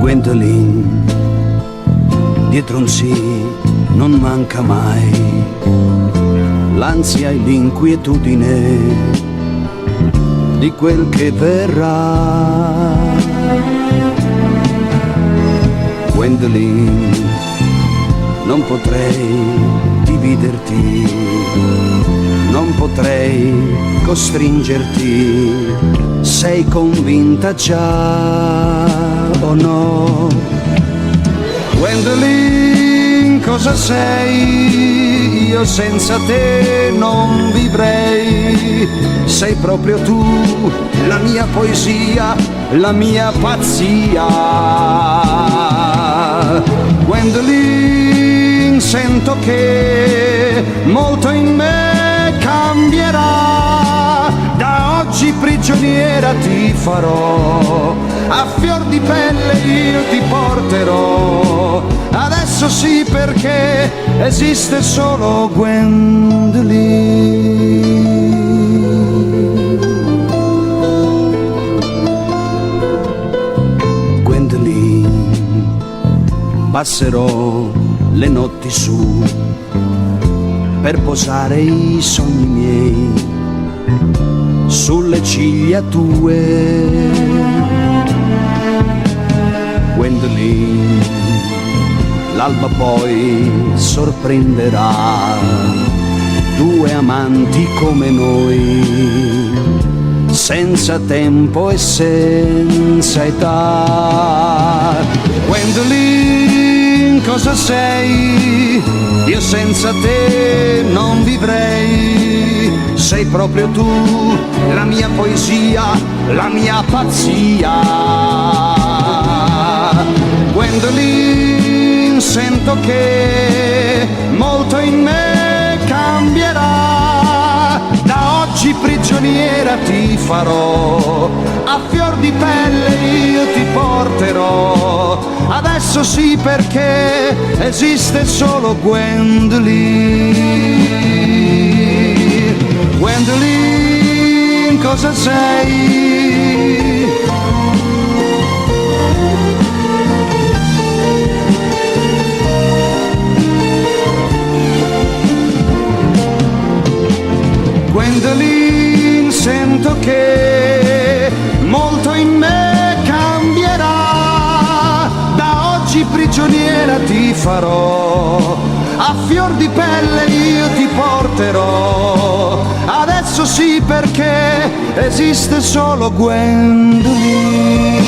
Gwendolyn, dietro un sì non manca mai l'ansia e l'inquietudine di quel che verrà. Gwendolyn, non potrei dividerti, non potrei costringerti, sei convinta già o no? Gwendolyn, cosa sei? Io senza te non vivrei, sei proprio tu, la mia poesia, la mia pazzia. Gwendolyn, sento che molto in me cambierà, da oggi prigioniera ti farò, a fior di pelle io ti porterò, adesso sì perché esiste solo Gwendolyn. Gwendolyn, passerò le notti su per posare i sogni miei sulle ciglia tue. Gwendolyn, l'alba poi sorprenderà due amanti come noi, senza tempo e senza età. Gwendolyn, cosa sei? Io senza te non vivrei, sei proprio tu, la mia poesia, la mia pazzia. Gwendolyn, sento che molto in me cambierà, da oggi prigioniera ti farò, a fior di pelle io ti porterò, adesso sì perché esiste solo Gwendolyn. Gwendolyn, cosa sei? Gwendolyn, sento che molto in me cambierà, da oggi prigioniera ti farò, a fior di pelle io ti porterò, adesso sì perché esiste solo Gwendolyn.